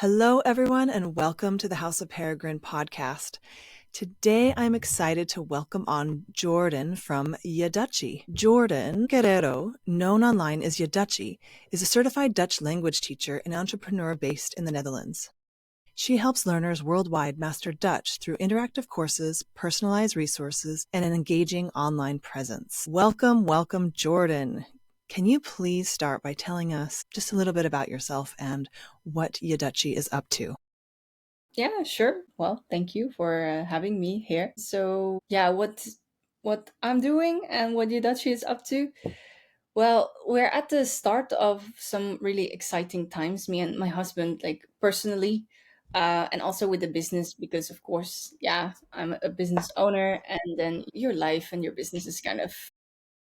Hello, everyone, and welcome to the House of Peregrine podcast. Today, I'm excited to welcome on Jordan from JeDutchy. Jordan Guerrero, known online as JeDutchy, is a certified Dutch language teacher and entrepreneur based in the Netherlands. She helps learners worldwide master Dutch through interactive courses, personalized resources, and an engaging online presence. Welcome, Jordan. Can you please start by telling us just a little bit about yourself and what JeDutchy is up to? Yeah, sure. Well, thank you for having me here. So, yeah, what I'm doing and what Yudachi is up to. Well, we're at the start of some really exciting times, me and my husband, like personally, and also with the business, because of course, yeah, I'm a business owner, and then your life and your business is kind of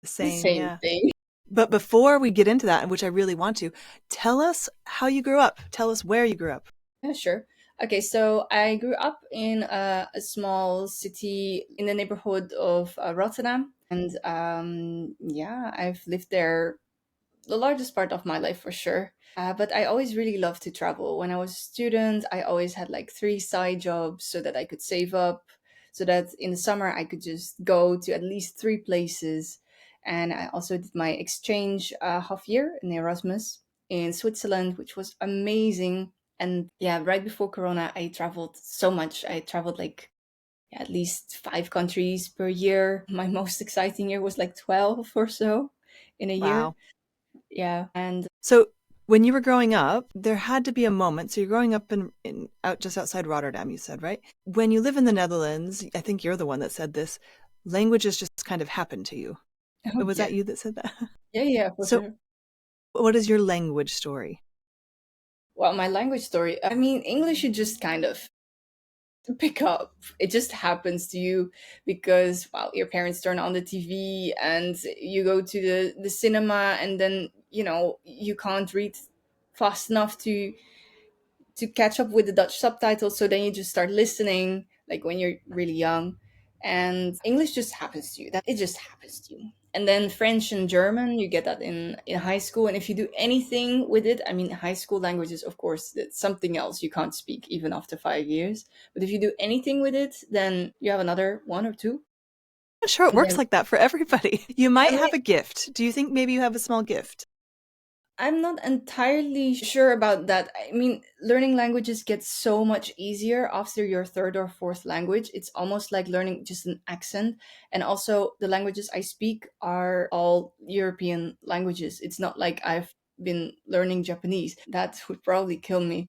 the Same, same yeah. thing. But before we get into that, which I really want to, tell us how you grew up. Tell us where you grew up. Yeah, sure. Okay, so I grew up in a small city in the neighborhood of Rotterdam. And yeah, I've lived there the largest part of my life for sure. But I always really loved to travel. When I was a student, I always had like three side jobs so that I could save up, so that in the summer I could just go to at least three places. And I also did my exchange half year in Erasmus in Switzerland, which was amazing. And yeah, right before Corona, I traveled so much. I traveled like at least 5 countries per year. My most exciting year was like 12 or so in a year. Wow. Yeah. And So when you were growing up, there had to be a moment. So you're growing up in out just outside Rotterdam, you said, right? When you live in the Netherlands, I think you're the one that said this, languages just kind of happen to you. oh, Was yeah. that you that said that? Yeah, for So sure. what is your language story? Well, my language story, I mean, English you just kind of pick up. It just happens to you because, well, your parents turn on the TV and you go to the cinema, and then, you can't read fast enough to catch up with the Dutch subtitles. So then you just start listening, like when you're really young, and English just happens to you. That it just happens to you. And then French and German, you get that in high school. And if you do anything with it, I mean, high school languages, of course, it's something else you can't speak even after 5 years. But if you do anything with it, then you have another one or two. I'm sure it And works then, like that for everybody. You might I mean, have a gift. Do you think maybe you have a small gift? I'm not entirely sure about that. I mean, learning languages gets so much easier after your third or fourth language. It's almost like learning just an accent. And also, the languages I speak are all European languages. It's not like I've been learning Japanese. That would probably kill me.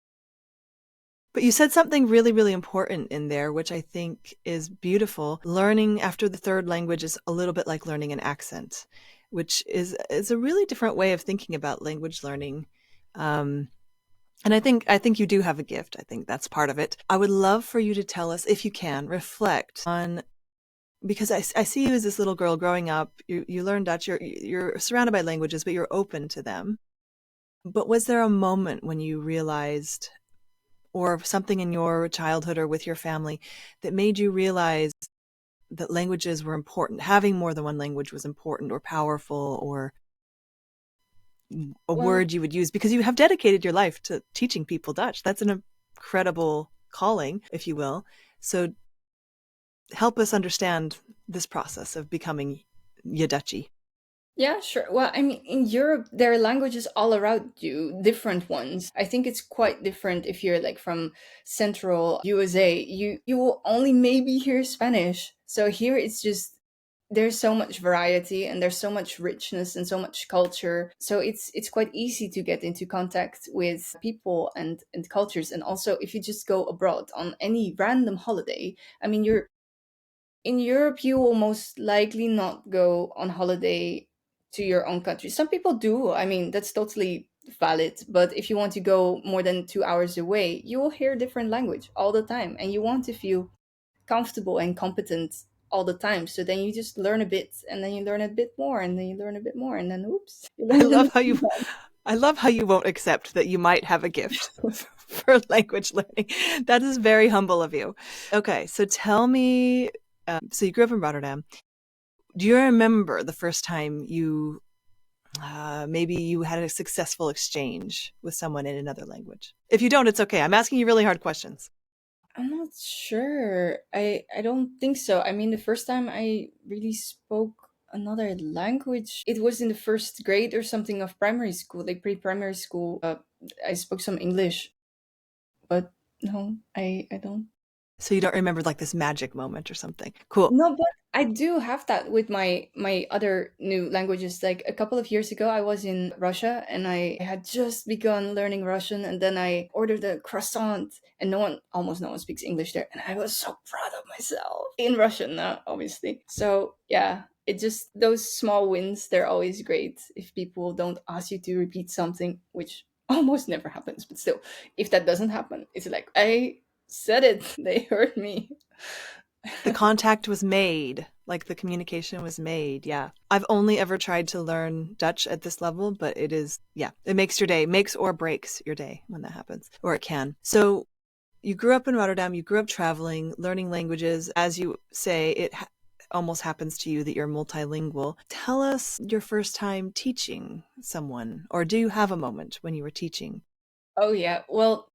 But you said something really, really important in there, which I think is beautiful. Learning after the third language is a little bit like learning an accent, which is a really different way of thinking about language learning. Um, and I think you do have a gift. I think that's part of it. I would love for you to tell us, if you can, reflect on, because I see you as this little girl growing up. You learn Dutch. You're surrounded by languages, but you're open to them. But was there a moment when you realized, or something in your childhood or with your family, that made you realize that languages were important? Having more than one language was important or powerful, or a Well, word you would use because you have dedicated your life to teaching people Dutch. That's an incredible calling, if you will. So help us understand this process of becoming JeDutchy. yeah, sure. Well, I mean, in Europe, there are languages all around you, different ones. I think it's quite different if you're like from central USA. You will only maybe hear Spanish. So here it's just there's so much variety and there's so much richness and so much culture. So it's quite easy to get into contact with people and cultures. And also if you just go abroad on any random holiday, I mean, you're in Europe, you will most likely not go on holiday to your own country. Some people do. I mean, that's totally valid. But if you want to go more than 2 hours away, you will hear different language all the time. And you want to feel comfortable and competent all the time. So then you just learn a bit and then you learn a bit more and then you learn a bit more and then oops, you I learn love the how you I love how you won't accept that you might have a gift for language learning. That is very humble of you. Okay, so tell me, so you grew up in Rotterdam. Do you remember the first time you Maybe you had a successful exchange with someone in another language. If you don't, it's okay. I'm asking you really hard questions. I'm not sure. I don't think so. I mean, the first time I really spoke another language, it was in the first grade or something of primary school, like pre-primary school. I spoke some English, but no, I don't. So you don't remember like this magic moment or something. Cool. No, but I do have that with my other new languages. Like a couple of years ago, I was in Russia and I had just begun learning Russian, and then I ordered a croissant, and almost no one speaks English there, and I was so proud of myself in Russian, obviously. So yeah, it just those small wins, they're always great if people don't ask you to repeat something, which almost never happens. But still, if that doesn't happen, it's like I said it, they heard me. The contact was made, like the communication was made. Yeah. I've only ever tried to learn Dutch at this level, but it is, yeah, it makes your day, makes or breaks your day when that happens, or it can. So you grew up in Rotterdam, you grew up traveling, learning languages. As you say, almost happens to you that you're multilingual. Tell us your first time teaching someone, or do you have a moment when you were teaching? Oh yeah. Well,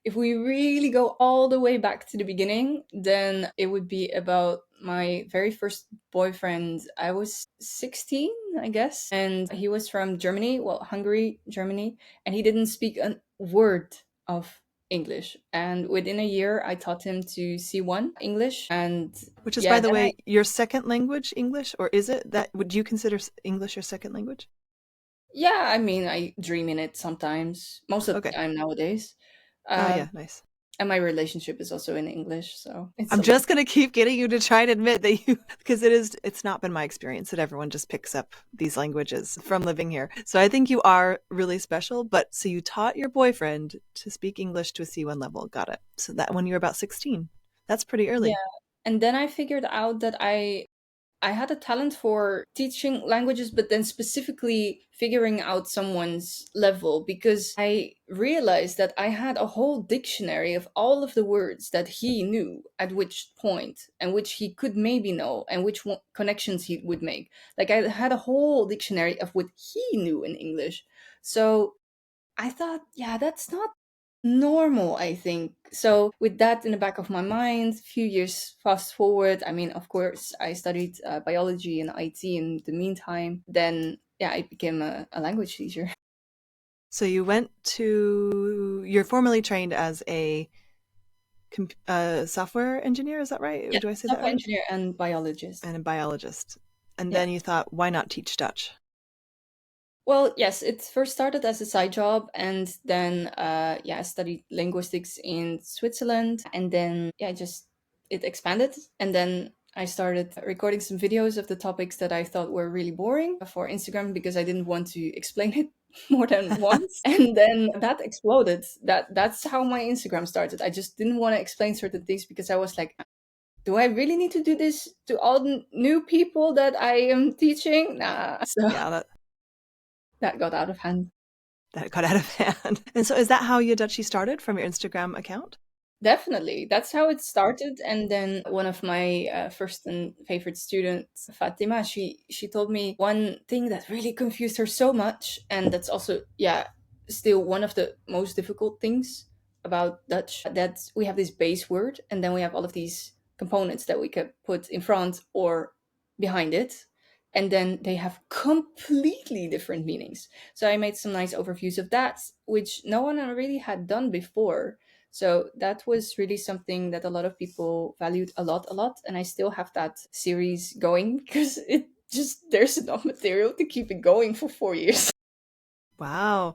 if we really go all the way back to the beginning, then it would be about my very first boyfriend. I was 16, I guess, and he was from Germany, well, Hungary, Germany, and he didn't speak a word of English. And within a year, I taught him to C1 English. And Which is, by yeah, the then I, way, your second language, English, or is it that? Would you consider English your second language? yeah, I mean, I dream in it sometimes, most of the Okay. time nowadays. Oh, Uh, yeah, nice. and my relationship is also in English, so it's I'm a lot. just going to keep getting you to try and admit that you, because it's not been my experience that everyone just picks up these languages from living here. So I think you are really special. But so you taught your boyfriend to speak English to a C1 level. Got it. So that when you were about 16, that's pretty Yeah. early. And then I figured out that I had a talent for teaching languages, but then specifically figuring out someone's level, because I realized that I had a whole dictionary of all of the words that he knew at which point and which he could maybe know and which connections he would make. Like I had a whole dictionary of what he knew in English. So I thought, yeah, that's not normal, I think. So, with that in the back of my mind, a few years fast forward, I mean, of course, I studied biology and IT in the meantime. Then, yeah, I became a language teacher. So you're formally trained as a software engineer. Is that right? Yeah, Do I say that software right? engineer and biologist. And a biologist. And Yeah. then you thought, why not teach Dutch? Well, yes, it first started as a side job, and then yeah, I studied linguistics in Switzerland, and then yeah, just it expanded, and then I started recording some videos of the topics that I thought were really boring for Instagram because I didn't want to explain it more than once, and then that exploded. That's how my Instagram started. I just didn't want to explain certain things because I was like, do I really need to do this to all the new people that I am teaching? Nah. So Yeah, that got out of hand. that got out of hand. And so is that how Yodutchy started, from your Instagram account? Definitely. That's how it started. And then one of my first and favorite students, Fatima, she told me one thing that really confused her so much. And that's also, yeah, still one of the most difficult things about Dutch, that we have this base word and then we have all of these components that we could put in front or behind it. And then they have completely different meanings. So I made some nice overviews of that, which no one really had done before. So that was really something that a lot of people valued a lot. And I still have that series going because it just, there's enough material to keep it going for 4 years. Wow.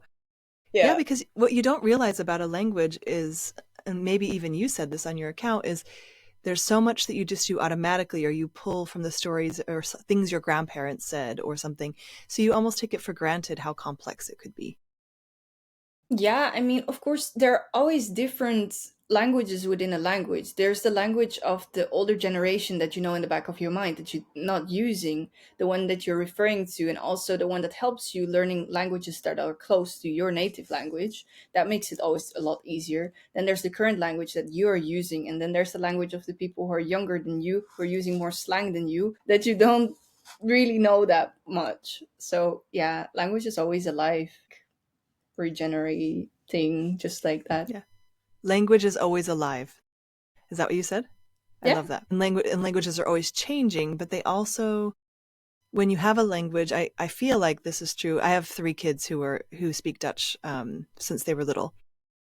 Yeah, Yeah. because what you don't realize about a language is, and maybe even you said this on your account, is there's so much that you just do automatically, or you pull from the stories or things your grandparents said or something. So you almost take it for granted how complex it could be. Yeah, I mean, of course, there are always different languages within a language. There's the language of the older generation that you know in the back of your mind that you're not using, the one that you're referring to, and also the one that helps you learning languages that are close to your native language. That makes it always a lot easier. Then there's the current language that you're using, and then there's the language of the people who are younger than you, who are using more slang than you, that you don't really know that much. So yeah, language is always alive, regenerating, just like that. Yeah. Language is always alive. Is that what you said? I Yeah. love that. And languages are always changing, but they also, when you have a language, I feel like this is true. I have 3 kids who speak Dutch since they were little.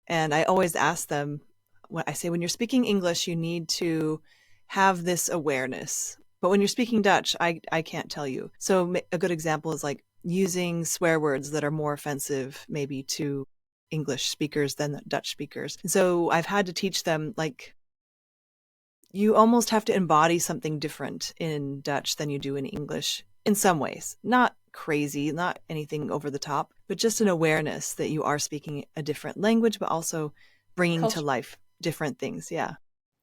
And I always ask them, when I say, when you're speaking English, you need to have this awareness. But when you're speaking Dutch, I can't tell you. So a good example is like using swear words that are more offensive maybe to English speakers than Dutch speakers. So I've had to teach them, like, you almost have to embody something different in Dutch than you do in English in some ways. Not crazy, not anything over the top, but just an awareness that you are speaking a different language, but also bringing to Culture. life different things. Yeah.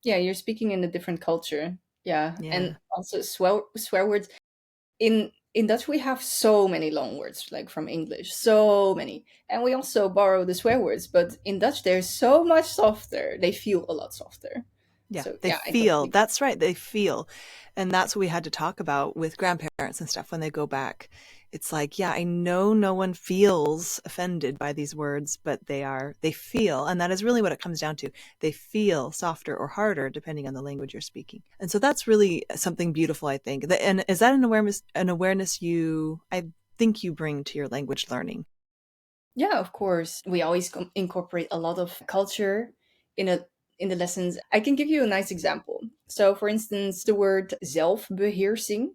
Yeah, you're speaking in a different culture. Yeah, and Yeah. also swear words. In Dutch we have so many long words, like from English, so many, and we also borrow the swear words. But in Dutch, they're so much softer. They feel a lot softer. Yeah, So they yeah, I feel. totally. That's right. They feel. And that's what we had to talk about with grandparents and stuff when they go back. It's like, yeah, I know no one feels offended by these words, but they feel. And that is really what it comes down to. They feel softer or harder depending on the language you're speaking. And so that's really something beautiful, I think. And is that an awareness I think you bring to your language learning? Yeah, of course. We always incorporate a lot of culture in a in the lessons. I can give you a nice example. So, for instance, the word zelfbeheersing,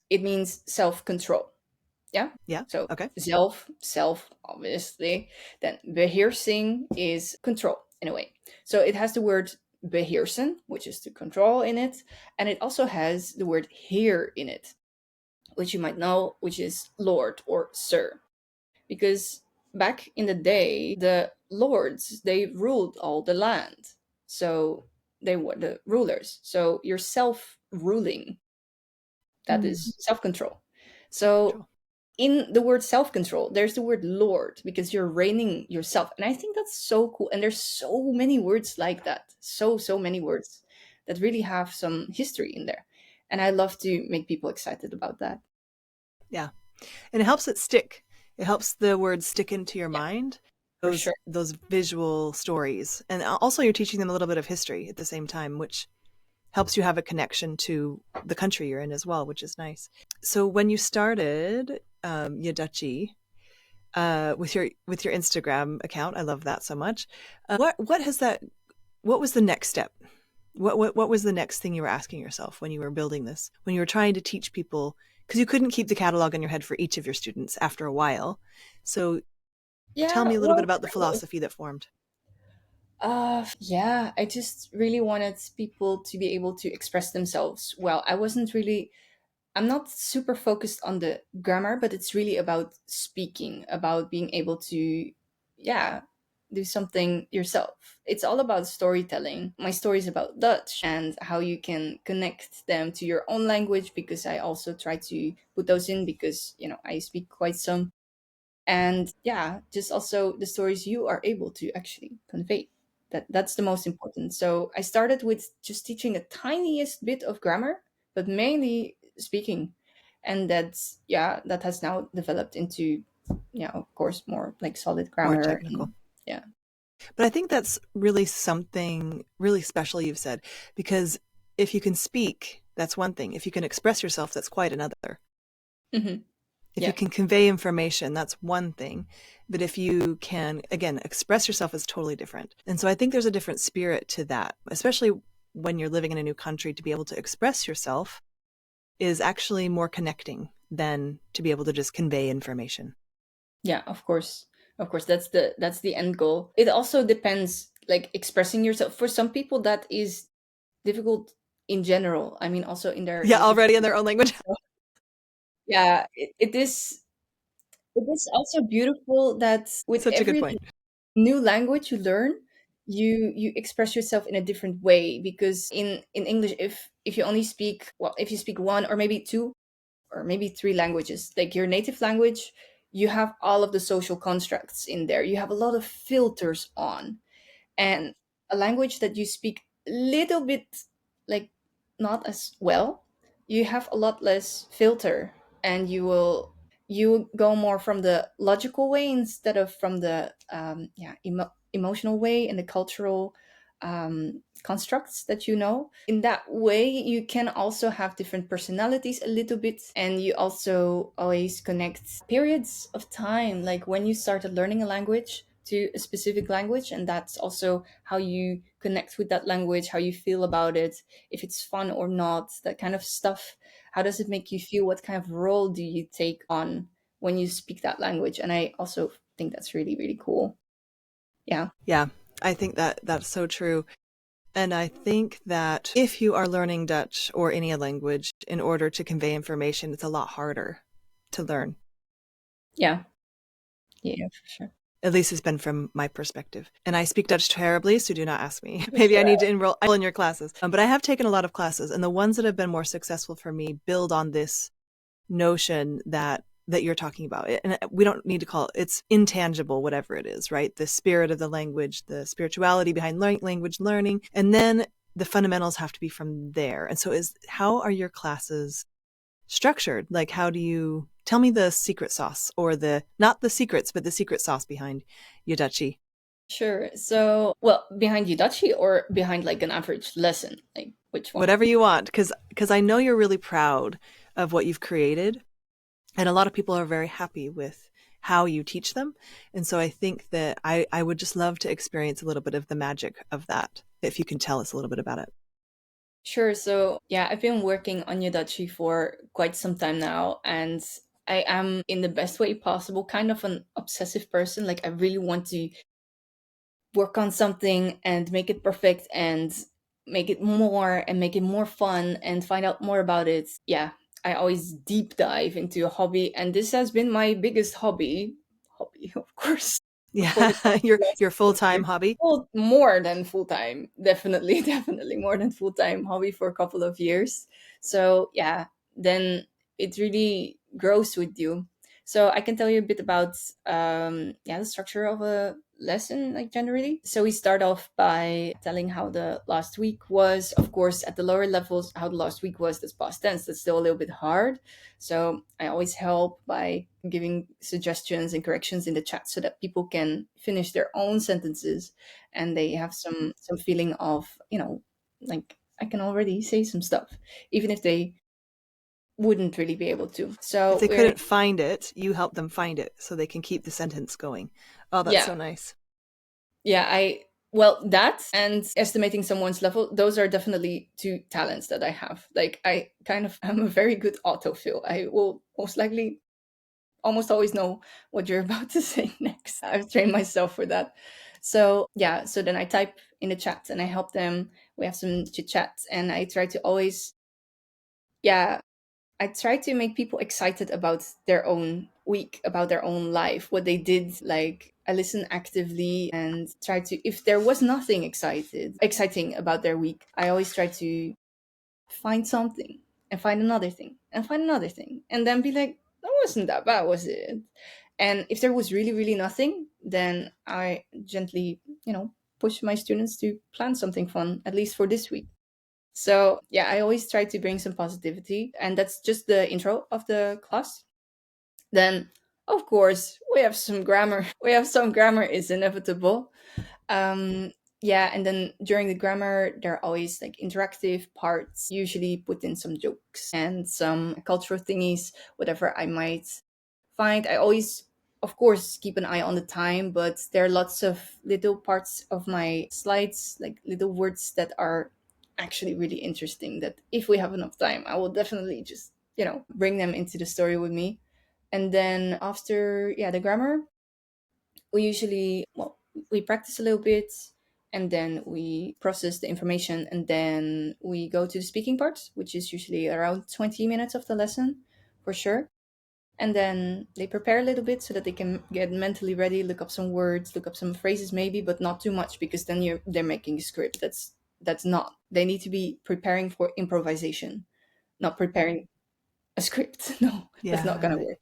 it means self-control. Yeah. Yeah. So Okay. self, obviously. Then beheersing is control in a way. So it has the word beheersen, which is to control in it, and it also has the word heer in it, which you might know, which is lord or sir. Because back in the day, the lords, they ruled all the land. So they were the rulers. So you're self-ruling. That Hmm. is self-control. So Self-control. in the word self-control there's the word lord, because you're reigning yourself, and I think that's so cool. And there's so many words like that, so many words that really have some history in there, and I love to make people excited about that. Yeah. And it helps it stick. It helps the words stick into your Yeah, mind, for those sure. those visual stories. And also you're teaching them a little bit of history at the same time, which helps you have a connection to the country you're in as well, which is nice. So when you started JeDutchy with your Instagram account, I love that so much. What was the next step? What was the next thing you were asking yourself when you were building this? When you were trying to teach people, because you couldn't keep the catalog in your head for each of your students after a while. So tell Yeah, me a little bit well, about the philosophy that formed. yeah, I just really wanted people to be able to express themselves well. I'm not super focused on the grammar, but it's really about speaking, about being able to, yeah, do something yourself. It's all about storytelling. My story is about Dutch and how you can connect them to your own language, because I also try to put those in, because, I speak quite some. And yeah, just also the stories you are able to actually convey. That's the most important. So I started with just teaching a tiniest bit of grammar, but mainly speaking. And that has now developed into, of course, more like solid More grammar. technical. And yeah. But I think that's really something really special you've said, because if you can speak, that's one thing. If you can express yourself, that's quite another. Hmm. If you Yeah. can convey information, that's one thing. But if you can, again, express yourself is totally different. And so I think there's a different spirit to that, especially when you're living in a new country. To be able to express yourself is actually more connecting than to be able to just convey information. Yeah, of course. Of course, that's the end goal. It also depends, like expressing yourself. For some people, that is difficult in general. I mean, also in their Yeah, native already in their language. own language. So, yeah, it is also beautiful that with Such a good every point. new language you learn, you express yourself in a different way. Because in English, if you only speak, well, if you speak one or maybe two or maybe three languages, like your native language, you have all of the social constructs in there. You have a lot of filters on. And a language that you speak little bit, like, not as well, you have a lot less filter, and you go more from the logical way instead of from the emotional way and the cultural constructs that you know. In that way, you can also have different personalities a little bit, and you also always connect periods of time, like when you started learning a language to a specific language, and that's also how you connect with that language, how you feel about it, if it's fun or not, that kind of stuff. How does it make you feel? What kind of role do you take on when you speak that language? And I also think that's really, really cool. Yeah. Yeah, I think that that's so true. And I think that if you are learning Dutch or any language, in order to convey information, it's a lot harder to learn. Yeah. Yeah, for sure. At least it's been from my perspective. And I speak Dutch terribly, so do not ask me. For Maybe I sure. need to enroll in your classes. But I have taken a lot of classes, and the ones that have been more successful for me build on this notion that you're talking about. And we don't need to call it, it's intangible, whatever it is, right? The spirit of the language, the spirituality behind language learning, and then the fundamentals have to be from there. And so how are your classes structured? Like, how do you tell me the secret sauce, or the not the secrets, but the secret sauce behind JeDutchy? Sure. So, well, behind JeDutchy or behind like an average lesson? Like which one? Whatever you want, because I know you're really proud of what you've created, and a lot of people are very happy with how you teach them. And so I think that I would just love to experience a little bit of the magic of that, if you can tell us a little bit about it. Sure. So, yeah, I've been working on JeDutchy for quite some time now, and I am, in the best way possible, kind of an obsessive person. Like, I really want to work on something and make it perfect and make it more fun and find out more about it. Yeah, I always deep dive into a hobby, and this has been my biggest hobby, of course, for the Yeah, past your last full-time year. hobby. Well, more than full time, definitely, definitely more than full time hobby for a couple of years. So yeah, then it really grows with you. So I can tell you a bit about the structure of a lesson, like generally. So we start off by telling how the last week was. Of course, at the lower levels, how the last week was, that's past tense. That's still a little bit hard. So I always help by giving suggestions and corrections in the chat so that people can finish their own sentences, and they have some feeling of, like, I can already say some stuff, even if they wouldn't really be able to. If So they we're couldn't find it, you help them find it so they can keep the sentence going. Oh, that's yeah, so nice. yeah, I well, that and estimating someone's level, those are definitely two talents that I have. Like, I kind of am a very good autofill. I will most likely almost always know what you're about to say next. I've trained myself for that. So yeah, so then I type in the chat and I help them. We have some chit chat, and I try to always, yeah, I try to make people excited about their own week, about their own life, what they did. Like, I listen actively and try to, if there was nothing exciting about their week, I always try to find something and find another thing and find another thing, and then be like, that wasn't that bad, was it? And if there was really, really nothing, then I gently, push my students to plan something fun, at least for this week. So yeah, I always try to bring some positivity, and that's just the intro of the class. Then, of course, we have some grammar. We have some grammar, is inevitable. um yeah, and then during the grammar, there are always like interactive parts, usually put in some jokes and some cultural thingies, whatever I might find. I always, of course, keep an eye on the time, but there are lots of little parts of my slides, like little words that are actually really interesting, that if we have enough time, I will definitely just, bring them into the story with me. And then after, yeah, the grammar, we usually, well, we practice a little bit, and then we process the information, and then we go to the speaking part, which is usually around 20 minutes of the lesson for sure. And then they prepare a little bit so that they can get mentally ready, look up some words, look up some phrases maybe, but not too much, because then they're making a script. That's not, they need to be preparing for improvisation, not preparing a script. No, that's not Yeah. gonna work.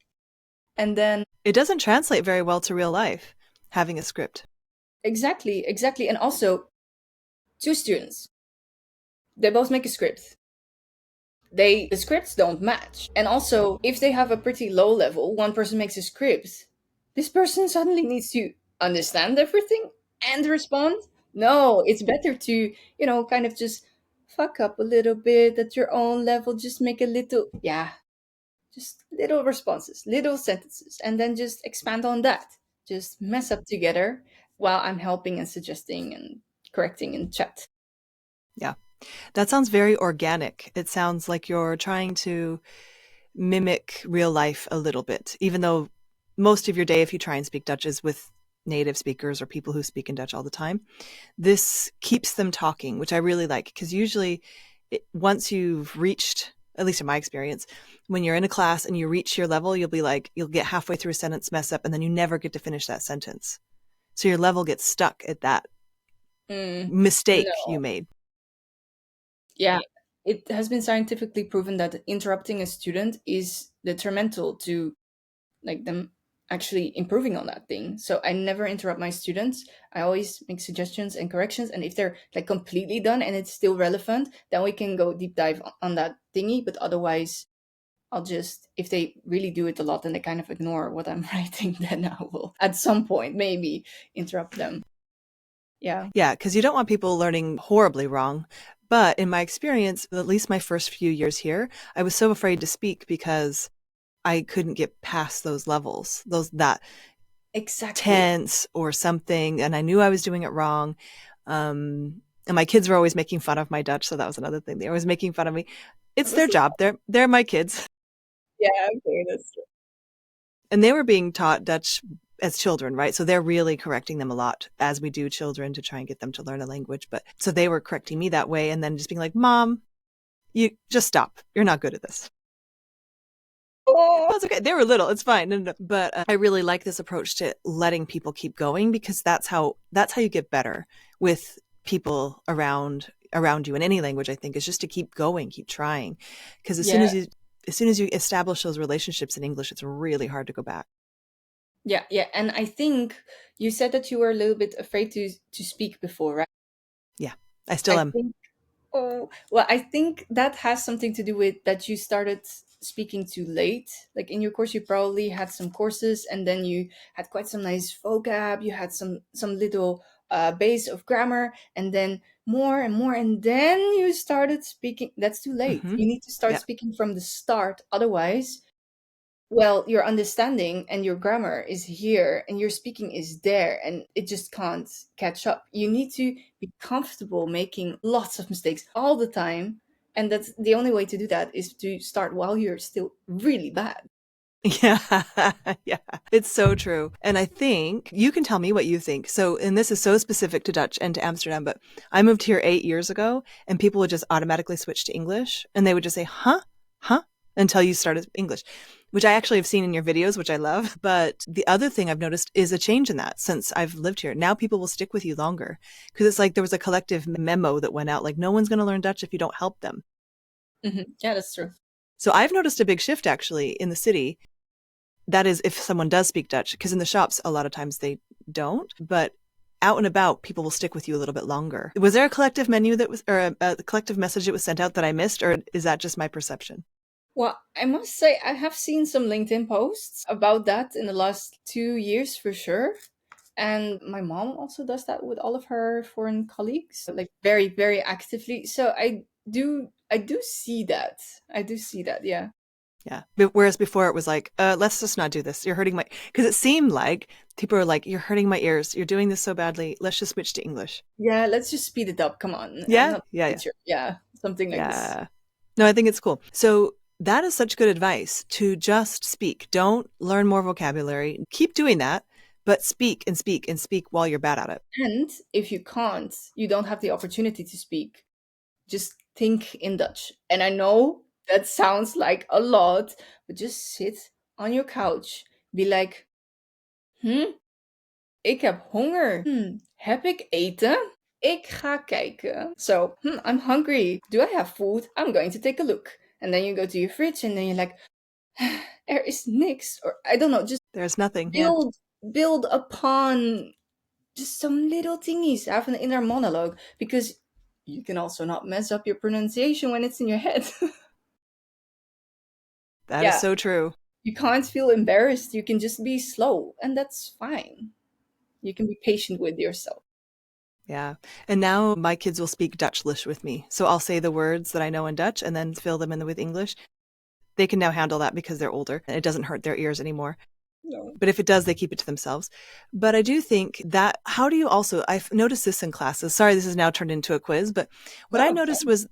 And then, It doesn't translate very well to real life, having a script. exactly, and also two students, they both make a script. the scripts don't match. And also, if they have a pretty low level, one person makes a script, this person suddenly needs to understand everything and respond. No, it's better to, kind of just fuck up a little bit at your own level, just make a little, yeah, just little responses, little sentences, and then just expand on that. Just mess up together while I'm helping and suggesting and correcting in chat. Yeah. That sounds very organic. It sounds like you're trying to mimic real life a little bit, even though most of your day, if you try and speak Dutch, is with native speakers or people who speak in Dutch all the time. This keeps them talking, which I really like, because usually once you've reached, at least in my experience, when you're in a class and you reach your level, you'll get halfway through a sentence, mess up, and then you never get to finish that sentence. So your level gets stuck at that mistake you No. made. Yeah, it has been scientifically proven that interrupting a student is detrimental to like them actually improving on that thing. So I never interrupt my students. I always make suggestions and corrections, and if they're like completely done and it's still relevant, then we can go deep dive on that thingy. But otherwise, I'll just, if they really do it a lot and they kind of ignore what I'm writing, then I will at some point maybe interrupt them. Yeah. Yeah, because you don't want people learning horribly wrong. But in my experience, at least my first few years here, I was so afraid to speak because I couldn't get past those levels, that Exactly. tense or something, and I knew I was doing it wrong. And my kids were always making fun of my Dutch, so that was another thing. They were always making fun of me. It's their job. They're my kids, Yeah, okay, that's true. and they were being taught Dutch as children, right? So they're really correcting them a lot, as we do children, to try and get them to learn a language. But so they were correcting me that way, and then just being like, "Mom, you just stop. You're not good at this." Oh, Oh, it's okay. They were little. It's fine. No, no, no. But I really like this approach to letting people keep going, because that's how you get better with people around you in any language. I think is just to keep going, keep trying, because yeah. as soon as you establish those relationships in English, it's really hard to go back. Yeah, yeah. And I think you said that you were a little bit afraid to speak before, right? Yeah, I still I am. think Oh, well, I think that has something to do with that you started speaking too late. Like in your course, you probably had some courses, and then you had quite some nice vocab. You had some little base of grammar, and then more and more, and then you started speaking. That's too late. Hmm. You need to start Yeah. speaking from the start. Otherwise, well, your understanding and your grammar is here and your speaking is there, and it just can't catch up. You need to be comfortable making lots of mistakes all the time. And that's the only way to do that, is to start while you're still really bad. Yeah, yeah, it's so true. And I think you can tell me what you think. So, and this is so specific to Dutch and to Amsterdam, but I moved here 8 years ago, and people would just automatically switch to English, and they would just say, huh, huh, until you started English, which I actually have seen in your videos, which I love. But the other thing I've noticed is a change in that since I've lived here. Now people will stick with you longer, because it's like there was a collective memo that went out, like, no one's going to learn Dutch if you don't help them. Yeah, that's true. So I've noticed a big shift actually in the city. That is, if someone does speak Dutch, because in the shops, a lot of times they don't, but out and about, people will stick with you a little bit longer. Was there a collective menu that was, or a collective message that was sent out that I missed, or is that just my perception? Well, I must say, I have seen some LinkedIn posts about that in the last 2 years for sure. And my mom also does that with all of her foreign colleagues, like very, very actively. So I do see that. I do see that, yeah. Yeah. Whereas before it was like, let's just not do this. You're hurting my, because it seemed like people are like, you're hurting my ears. You're doing this so badly. Let's just switch to English. Yeah, let's just speed it up. Come on. I'm Yeah. not Yeah. a Yeah. teacher. Yeah, something like this. Yeah. No, I think it's cool. So that is such good advice, to just speak. Don't learn more vocabulary. Keep doing that, but speak and speak and speak while you're bad at it. And if you can't, you don't have the opportunity to speak, just think in Dutch. And I know that sounds like a lot, but just sit on your couch. Be like, ik heb honger. Heb ik eten? Ik ga kijken. So, I'm hungry. Do I have food? I'm going to take a look. And then you go to your fridge and then you're like, er is niks. Or I don't know, just There's nothing. Yeah. build upon just some little thingies. Have an inner monologue, because you can also not mess up your pronunciation when it's in your head. That is Yeah, so true. you can't feel embarrassed. You can just be slow, and that's fine. You can be patient with yourself. Yeah. And now my kids will speak Dutchlish with me. So I'll say the words that I know in Dutch and then fill them in with English. They can now handle that because they're older and it doesn't hurt their ears anymore. No. But if it does, they keep it to themselves. But I do think that, how do you also, I've noticed this in classes. Sorry, this has now turned into a quiz, but what I No, noticed was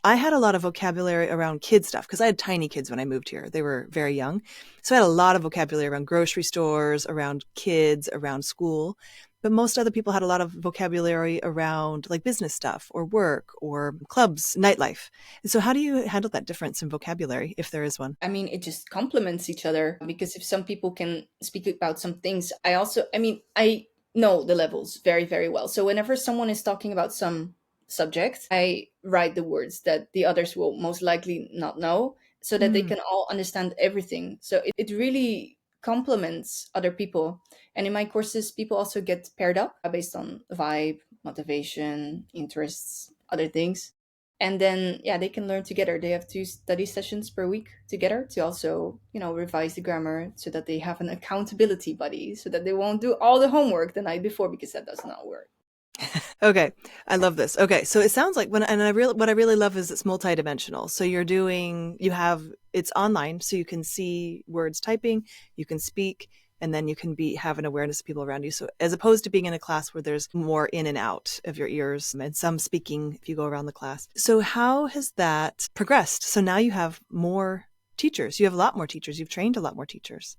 I had a lot of vocabulary around kid stuff because I had tiny kids when I moved here. They were very young. So I had a lot of vocabulary around grocery stores, around kids, around school. But most other people had a lot of vocabulary around like business stuff or work or clubs, nightlife. And so how do you handle that difference in vocabulary if there is one? I mean, it just complements each other because if some people can speak about some things, I know the levels very, very well. So whenever someone is talking about some subject, I write the words that the others will most likely not know so that they Mm. can all understand everything. So it really complements other people. And in my courses, people also get paired up based on vibe, motivation, interests, other things, and then yeah, they can learn together. They have 2 study sessions per week together to also, revise the grammar so that they have an accountability buddy so that they won't do all the homework the night before because that does not work. Okay, I love this. Okay, so it sounds like what I really love is it's multidimensional. So it's online, so you can see words typing, you can speak, and then you can have an awareness of people around you. So as opposed to being in a class where there's more in and out of your ears and some speaking if you go around the class. So how has that progressed? So now you have more teachers. You have a lot more teachers. You've trained a lot more teachers.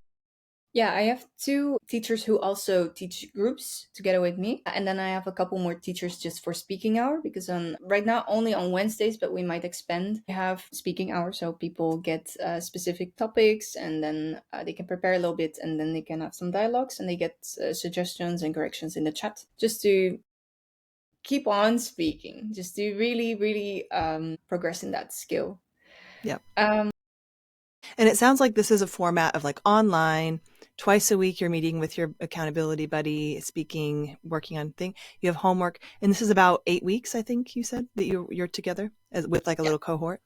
Yeah, I have 2 teachers who also teach groups together with me. And then I have a couple more teachers just for speaking hour because on right now only on Wednesdays, but we might expand. We have speaking hour so people get specific topics and then they can prepare a little bit and then they can have some dialogues and they get suggestions and corrections in the chat just to keep on speaking, just to really, really progress in that skill. Yeah. Um, And it sounds like this is a format of like online, twice a week you're meeting with your accountability buddy, speaking, working on thing. You have homework, and this is about 8 weeks, I think you said that you're together with like a yeah. little cohort.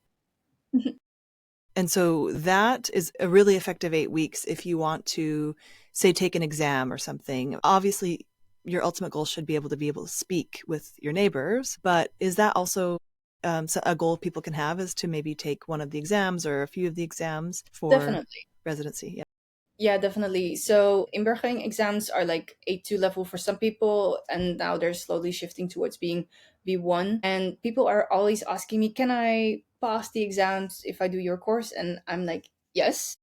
And so that is a really effective 8 weeks if you want to, say, take an exam or something. Obviously, your ultimate goal should be able to speak with your neighbors, but is that also a goal people can have is to maybe take one of the exams or a few of the exams for Definitely. residency? Yeah. Yeah, definitely. So immersion exams are like A2 level for some people, and now they're slowly shifting towards being B1. And people are always asking me, can I pass the exams if I do your course? And I'm like, yes,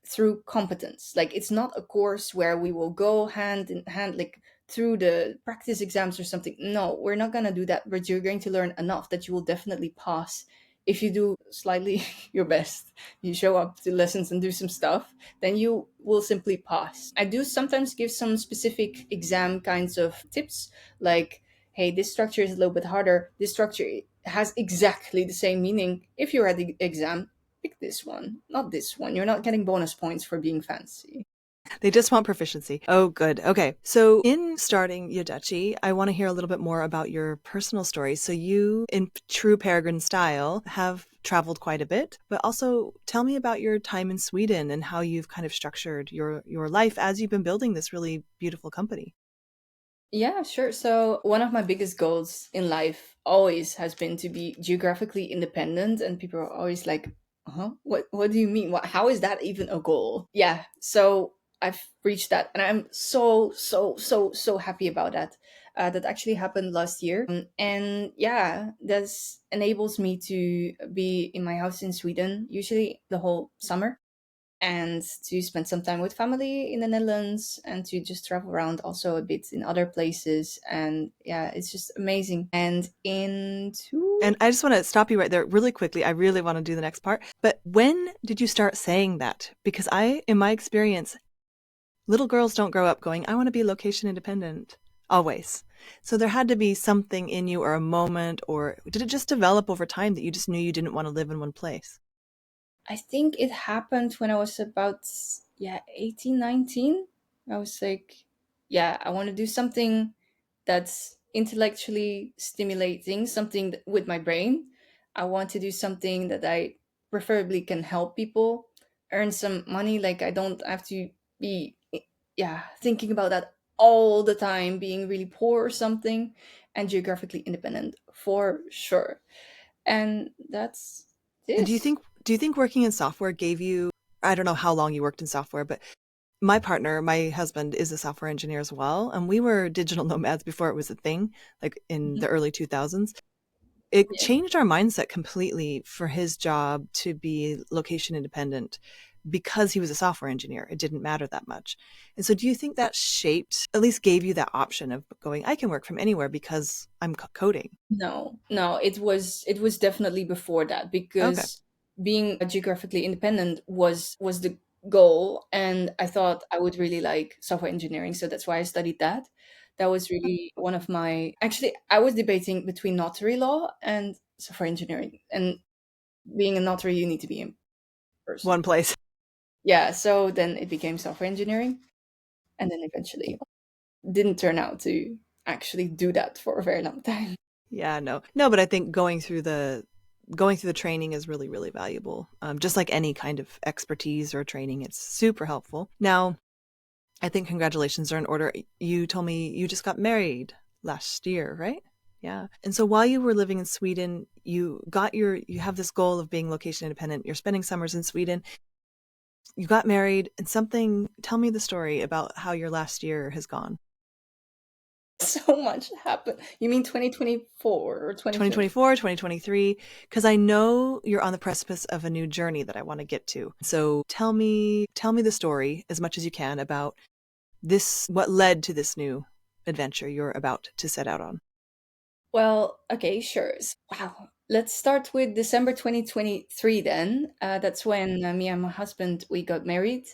through competence. Like it's not a course where we will go hand in hand, like through the practice exams or something. No, we're not gonna do that. But you're going to learn enough that you will definitely pass if you do slightly your best. You show up to lessons and do some stuff, then you will simply pass. I do sometimes give some specific exam kinds of tips, like, hey, this structure is a little bit harder. This structure has exactly the same meaning. If you're at the exam, pick this one, not this one. You're not getting bonus points for being fancy. They just want proficiency. Oh, good. Okay. So, in starting JeDutchy, I want to hear a little bit more about your personal story. So, you, in true Peregrine style, have traveled quite a bit, but also tell me about your time in Sweden and how you've kind of structured your life as you've been building this really beautiful company. Yeah, sure. So, one of my biggest goals in life always has been to be geographically independent. And people are always like, huh? What do you mean? How is that even a goal? Yeah. So, I've reached that. And I'm so, so, so, so happy about that. That actually happened last year. And yeah, this enables me to be in my house in Sweden, usually the whole summer, and to spend some time with family in the Netherlands and to just travel around also a bit in other places. And yeah, it's just amazing. And into And I just want to stop you right there really quickly. I really want to do the next part. But when did you start saying that? Because in my experience, little girls don't grow up going, I want to be location independent, always. So there had to be something in you or a moment, or did it just develop over time that you just knew you didn't want to live in one place? I think it happened when I was about, yeah, 18, 19. I was like, yeah, I want to do something that's intellectually stimulating, something with my brain. I want to do something that I preferably can help people. earn some money. Like I don't have to be, yeah, thinking about that all the time, being really poor or something, and geographically independent for sure. And that's And this. do you think working in software gave you, I don't know how long you worked in software, but my partner, my husband is a software engineer as well, and we were digital nomads before it was a thing, like in the Mhm. early 2000s. It Yeah. changed our mindset completely for his job to be location independent because he was a software engineer. It didn't matter that much. And so do you think that shaped, at least gave you that option of going, I can work from anywhere because I'm coding? No, no, it was definitely before that, Okay. because being geographically independent was the goal, and I thought I would really like software engineering, so that's why I studied that. That was really one of my, actually I was debating between notary law and software engineering, and being a notary you need to be in person. One place. Yeah, so then it became software engineering, and then eventually didn't turn out to actually do that for a very long time. Yeah, no. No, but I think going through the training is really, really valuable. Just like any kind of expertise or training, it's super helpful. Now, I think congratulations are in order. You told me you just got married last year, right? Yeah. And so while you were living in Sweden, you have this goal of being location independent. You're spending summers in Sweden. You got married and something, tell me the story about how your last year has gone. So much happened. You mean 2024 or 2020? 2024, 2023, because I know you're on the precipice of a new journey that I want to get to. So tell me the story as much as you can about this, what led to this new adventure you're about to set out on. Well, okay, sure. Wow. Let's start with December 2023 then. That's when me and my husband we got married.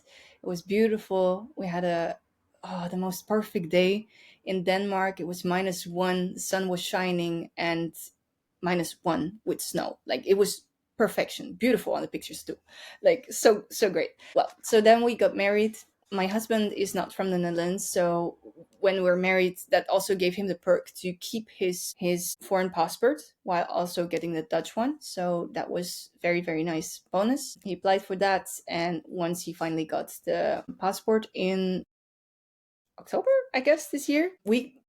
It was beautiful. We had the most perfect day in Denmark. It was -1, the sun was shining, and -1 with snow. Like it was perfection. Beautiful on the pictures too. Like so great. Well, so then we got married. My husband is not from the Netherlands, so when we were married, that also gave him the perk to keep his foreign passport while also getting the Dutch one. So that was very nice bonus. He applied for that, and once he finally got the passport in October, I guess this year, we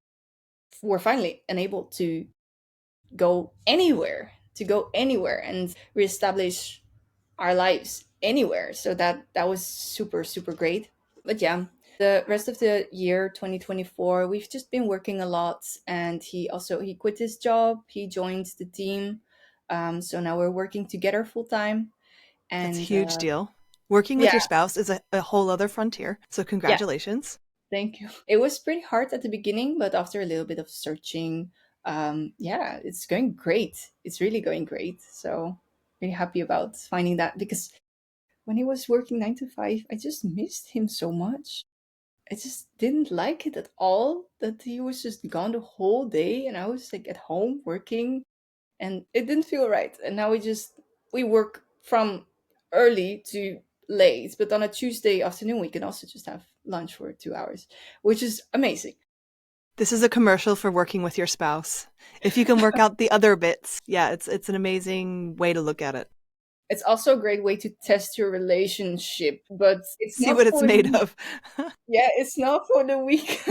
were finally enabled to go anywhere and reestablish our lives anywhere. So that was super great. But yeah, the rest of the year 2024 we've just been working a lot, and he quit his job, he joined the team. So now we're working together full time, That's a and huge deal. Working with yeah, your spouse is a whole other frontier. So yeah, congratulations. thank you. It was pretty hard at the beginning, but after a little bit of searching, yeah, it's going great. It's really going great. So really happy about finding that, because when he was working 9 to 5, I just missed him so much. I just didn't like it at all that he was just gone the whole day and I was like at home working, and it didn't feel right. And now we work from early to late, but on a Tuesday afternoon we can also just have lunch for 2 hours, which is amazing. This is a commercial for working with your spouse. If you can work out the other bits, yeah, it's an amazing way to look at it. It's also a great way to test your relationship, but it's See not what it's for made the, of. yeah, it's not for the weak.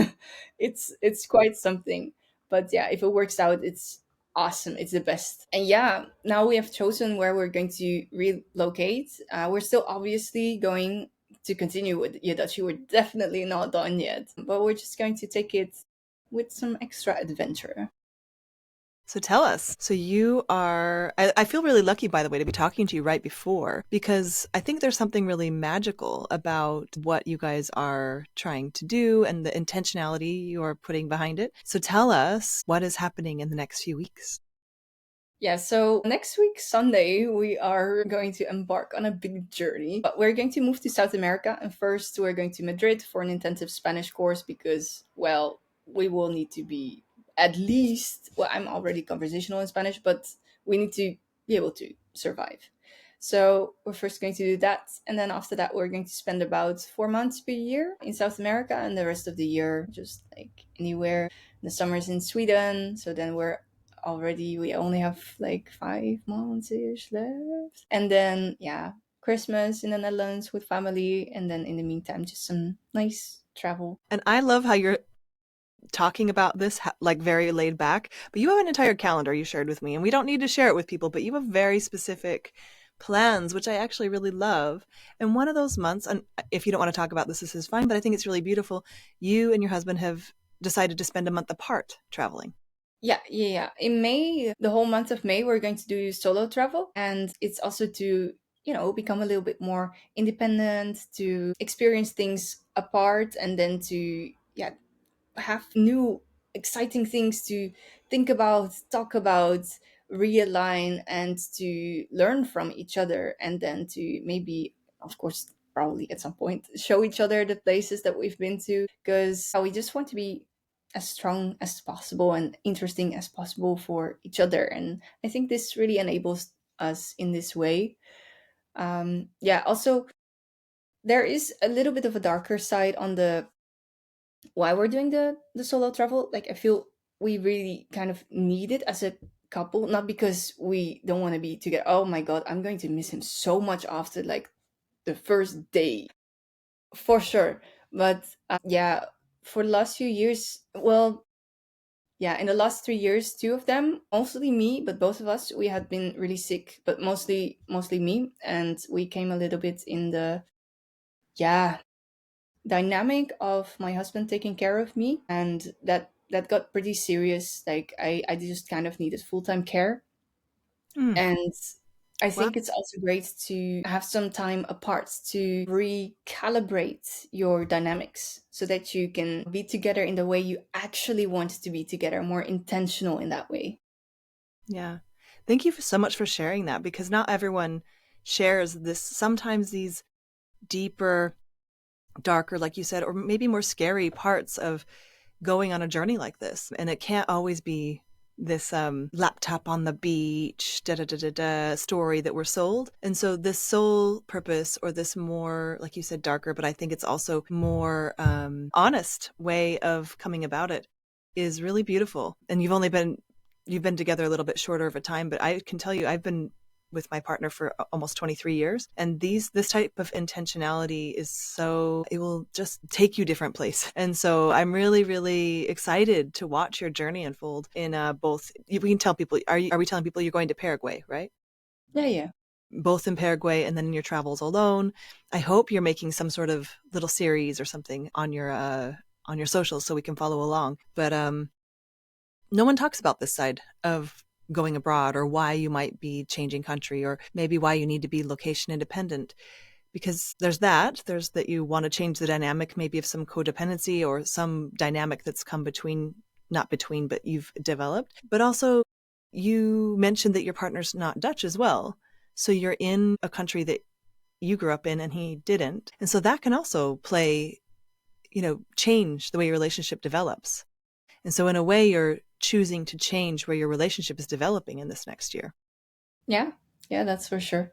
It's quite something. But yeah, if it works out, it's awesome. It's the best. And yeah, now we have chosen where we're going to relocate. We're still obviously going to continue with JeDutchy. We're definitely not done yet, but we're just going to take it with some extra adventure. So tell us. So you are, I feel really lucky, by the way, to be talking to you right before, because I think there's something really magical about what you guys are trying to do and the intentionality you are putting behind it. So tell us what is happening in the next few weeks. Yeah, so next week, Sunday, we are going to embark on a big journey. But we're going to move to South America, and first we're going to Madrid for an intensive Spanish course because, well, we will need to be at least, well, I'm already conversational in Spanish, but we need to be able to survive. So we're first going to do that, and then after that, we're going to spend about 4 months per year in South America, and the rest of the year just like anywhere. The summers in Sweden, so then we only have like 5 months ish left, and then yeah, Christmas in the Netherlands with family, and then in the meantime, just some nice travel. And I love how you're talking about this like very laid back, but you have an entire calendar you shared with me, and we don't need to share it with people, but you have very specific plans, which I actually really love. And one of those months, and if you don't want to talk about this, this is fine, but I think it's really beautiful. You and your husband have decided to spend a month apart traveling. Yeah. In May, the whole month of May, we're going to do solo travel. And it's also to, become a little bit more independent, to experience things apart, and then to, yeah, have new, exciting things to think about, talk about, realign, and to learn from each other. And then to maybe, of course, probably at some point, show each other the places that we've been to, because we just want to be as strong as possible and interesting as possible for each other. And I think this really enables us in this way. Yeah, also, there is a little bit of a darker side on the why we're doing the solo travel. Like, I feel we really kind of need it as a couple, not because we don't want to be together. Oh my god, I'm going to miss him so much after like the first day, for sure. But yeah, for the last few years, well, yeah, in the last 3 years, two of them, mostly me, but both of us, we had been really sick, but mostly me, and we came a little bit in the, yeah, dynamic of my husband taking care of me, and that got pretty serious. Like, I just kind of needed full-time care. Mm. And I Wow. think it's also great to have some time apart to recalibrate your dynamics so that you can be together in the way you actually want to be together, more intentional in that way. Yeah. Thank you so much for sharing that, because not everyone shares this. Sometimes these deeper, darker, like you said, or maybe more scary parts of going on a journey like this. And it can't always be this laptop on the beach, da da da da da story that we're sold. And so this soul purpose, or this more, like you said, darker, but I think it's also more honest way of coming about it, is really beautiful. And you've been together a little bit shorter of a time, but I can tell you, I've been with my partner for almost 23 years, and this type of intentionality is so, it will just take you different place. And so I'm really really excited to watch your journey unfold in both. We can tell people, are we telling people you're going to Paraguay, right? Yeah. Both in Paraguay, and then in your travels alone. I hope you're making some sort of little series or something on your socials so we can follow along. But no one talks about this side of going abroad, or why you might be changing country, or maybe why you need to be location independent. Because there's that you want to change the dynamic, maybe of some codependency or some dynamic that's come between, not between, but you've developed. But also, you mentioned that your partner's not Dutch as well. So you're in a country that you grew up in and he didn't. And so that can also play, change the way your relationship develops. And so in a way, you're choosing to change where your relationship is developing in this next year. Yeah, that's for sure.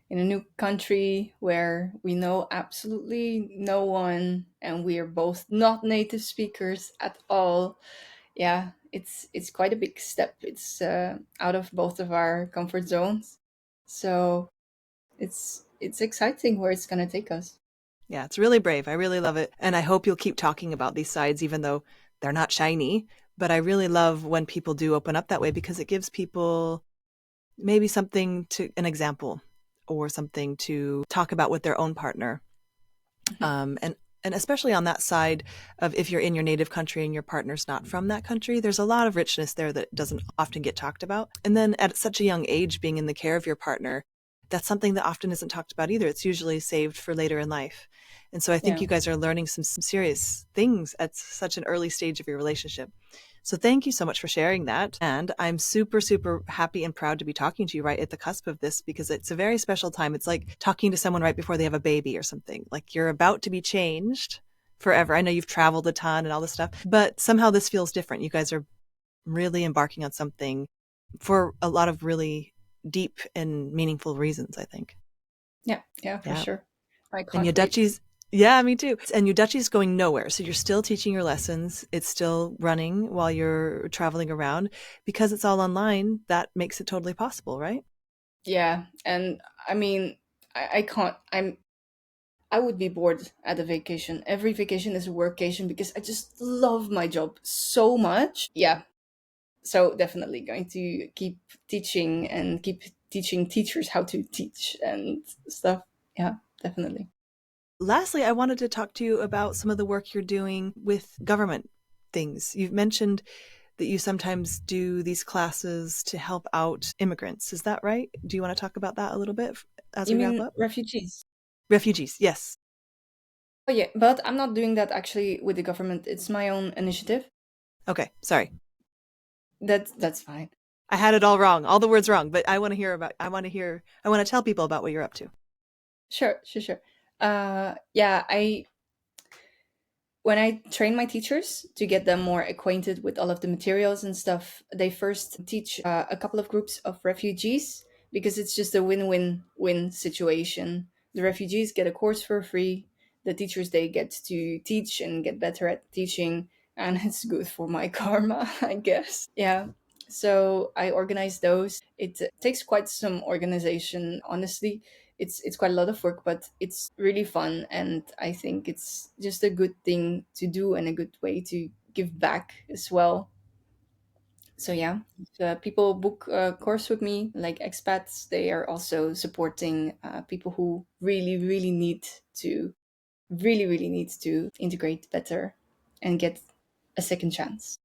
In a new country where we know absolutely no one, and we are both not native speakers at all. Yeah, it's quite a big step. It's out of both of our comfort zones, so it's exciting where it's gonna take us. Yeah, it's really brave. I really love it. And I hope you'll keep talking about these sides, even though they're not shiny. But I really love when people do open up that way, because it gives people maybe something to, an example, or something to talk about with their own partner. And especially on that side of, if you're in your native country and your partner's not from that country, there's a lot of richness there that doesn't often get talked about. And then at such a young age, being in the care of your partner, that's something that often isn't talked about either. It's usually saved for later in life. And so I think Yeah. you guys are learning some serious things at such an early stage of your relationship. So thank you so much for sharing that. And I'm super, super happy and proud to be talking to you right at the cusp of this, because it's a very special time. It's like talking to someone right before they have a baby or something. Like, you're about to be changed forever. I know you've traveled a ton and all this stuff, but somehow this feels different. You guys are really embarking on something for a lot of really deep and meaningful reasons, I think. Yeah, for Yeah. sure. I And can't wait. Yaduchy's, yeah, me too. And Yaduchy's going nowhere. So you're still teaching your lessons. It's still running while you're traveling around, because it's all online. That makes it totally possible, right? Yeah, and I mean, I can't. I would be bored at a vacation. Every vacation is a workation because I just love my job so much. Yeah. So definitely going to keep teaching and keep teaching teachers how to teach and stuff. Yeah, definitely. Lastly, I wanted to talk to you about some of the work you're doing with government things. You've mentioned that you sometimes do these classes to help out immigrants. Is that right? Do you want to talk about that a little bit as You we wrap mean up? refugees? Refugees, yes. Oh yeah, but I'm not doing that actually with the government. It's my own initiative. Okay, sorry. That's fine. I had it all wrong, all the words wrong, but I want to tell people about what you're up to. Sure, sure, sure. Yeah, I when I train my teachers to get them more acquainted with all of the materials and stuff, they first teach a couple of groups of refugees because it's just a win-win-win situation. The refugees get a course for free. The teachers they get to teach and get better at teaching, and it's good for my karma, I guess. Yeah. So I organize those. It takes quite some organization, honestly. It's quite a lot of work, but it's really fun, and I think it's just a good thing to do and a good way to give back as well. So yeah, if, people book a course with me, like expats, they are also supporting people who really need to integrate better and get a second chance.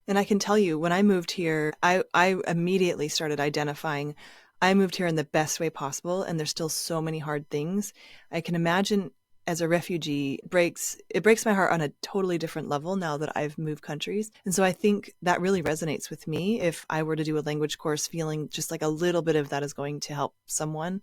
And I can tell you, when I moved here, I immediately started identifying I moved here in the best way possible, and there's still so many hard things. I can imagine as a refugee, it breaks my heart on a totally different level now that I've moved countries. And so I think that really resonates with me. If I were to do a language course, feeling just like a little bit of that is going to help someone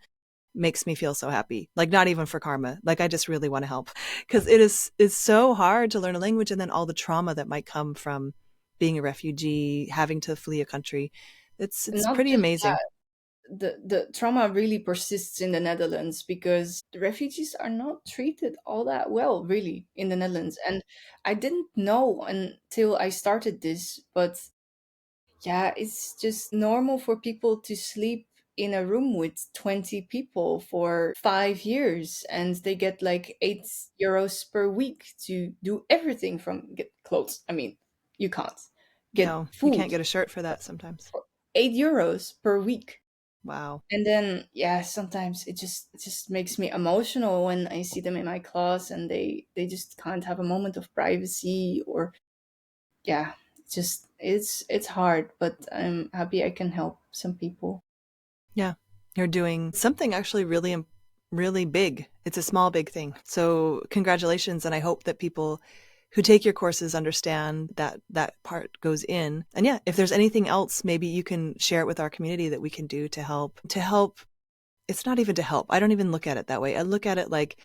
makes me feel so happy. Like not even for karma. Like I just really want to help because it's so hard to learn a language and then all the trauma that might come from being a refugee, having to flee a country. It's Not pretty just amazing. the trauma really persists in the Netherlands because the refugees are not treated all that well, really, in the Netherlands. And I didn't know until I started this, but yeah, it's just normal for people to sleep in a room with 20 people for 5 years, and they get like €8 per week to do everything from get clothes. I mean, you can't get No, you food can't get a shirt for that sometimes. for €8 per week. Wow. And then yeah, sometimes it just makes me emotional when I see them in my class and they just can't have a moment of privacy, or yeah, it's hard, but I'm happy I can help some people. Yeah. You're doing something actually really big. It's a small, big thing. So congratulations. And I hope that people who take your courses understand that that part goes in. And yeah, if there's anything else, maybe you can share it with our community that we can do to help. It's not even to help. I don't even look at it that way. I look at it like,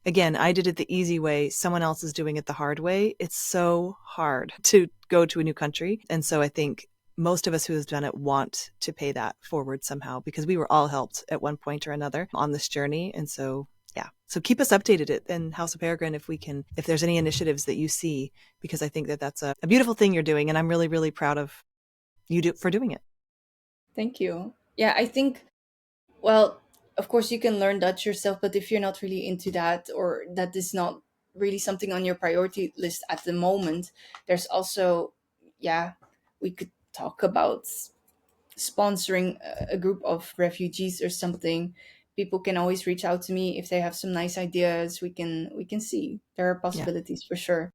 again, I did it the easy way. Someone else is doing it the hard way. It's so hard to go to a new country. And so I think most of us who have done it want to pay that forward somehow because we were all helped at one point or another on this journey. And so, yeah. So keep us updated in House of Peregrine if there's any initiatives that you see, because I think that that's a beautiful thing you're doing. And I'm really, really proud of for doing it. Thank you. Yeah, I think, well, of course you can learn Dutch yourself, but if you're not really into that, or that is not really something on your priority list at the moment, there's also, yeah, we could talk about sponsoring a group of refugees or something. People can always reach out to me if they have some nice ideas. We can see there are Yeah. possibilities for sure.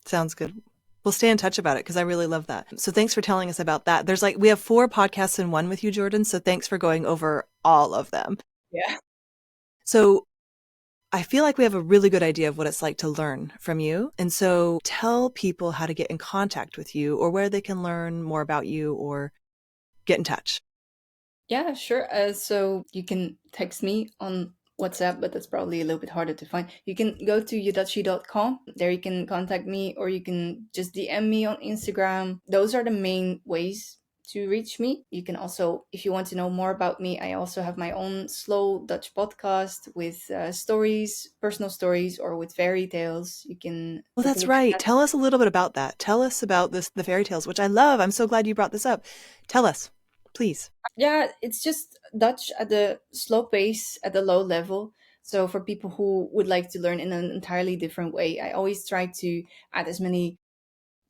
Sounds good. We'll stay in touch about it because I really love that. So thanks for telling us about that. We have 4 podcasts in one with you, Jordan. So thanks for going over all of them. Yeah. So I feel like we have a really good idea of what it's like to learn from you. And so tell people how to get in contact with you or where they can learn more about you or get in touch. Yeah, sure. So you can text me on WhatsApp, but that's probably a little bit harder to find. You can go to JeDutchy.com. There you can contact me, or you can just DM me on Instagram. Those are the main ways to reach me. You can also, if you want to know more about me, I also have my own slow Dutch podcast with stories, personal stories, or with fairy tales. You can Well, take a that's look at right. that. Tell us a little bit about that. Tell us about the fairy tales, which I love. I'm so glad you brought this up. Tell us, Please. Yeah, it's just Dutch at the slow pace, at the low level. So for people who would like to learn in an entirely different way, I always try to add as many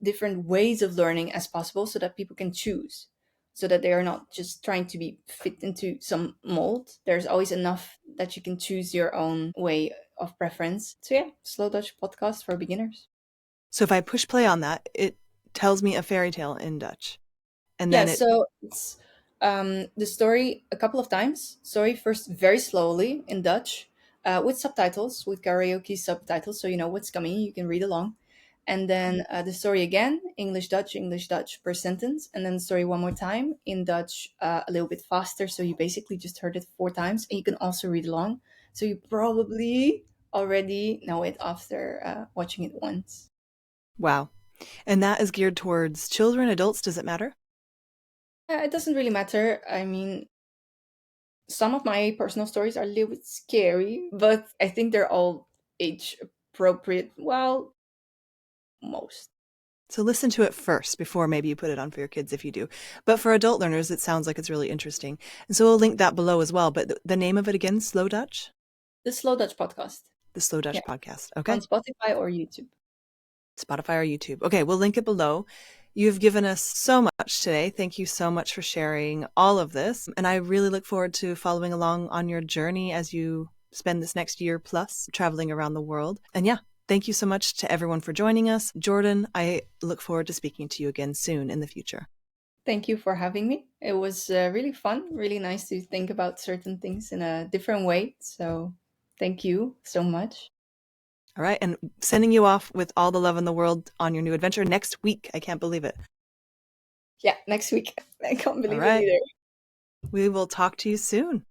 different ways of learning as possible so that people can choose, so that they are not just trying to be fit into some mold. There's always enough that you can choose your own way of preference. So yeah, Slow Dutch podcast for beginners. So if I push play on that, it tells me a fairy tale in Dutch. And Yeah, then it, so it's the story a couple of times. Story first very slowly in Dutch, with subtitles, with karaoke subtitles, so you know what's coming. You can read along, and then the story again, English Dutch per sentence, and then the story one more time in Dutch, a little bit faster. So you basically just heard it 4 times, and you can also read along. So you probably already know it after watching it once. wow. And that is geared towards children, adults. Does it matter? It doesn't really matter. I mean, some of my personal stories are a little bit scary, but I think they're all age appropriate. Well, most. So listen to it first before maybe you put it on for your kids if you do. But for adult learners, it sounds like it's really interesting. And so we'll link that below as well. But the name of it again, Slow Dutch? The Slow Dutch podcast. The Slow Yeah, Dutch podcast. on Okay. Spotify or YouTube. Spotify or YouTube. Okay, we'll link it below. You've given us so much today. Thank you so much for sharing all of this. And I really look forward to following along on your journey as you spend this next year plus traveling around the world. And yeah, thank you so much to everyone for joining us. Jordan, I look forward to speaking to you again soon in the future. Thank you for having me. It was really fun, really nice to think about certain things in a different way. So thank you so much. All right. And sending you off with all the love in the world on your new adventure next week. I can't believe it. Yeah, next week. I can't All believe it right. either. We will talk to you soon.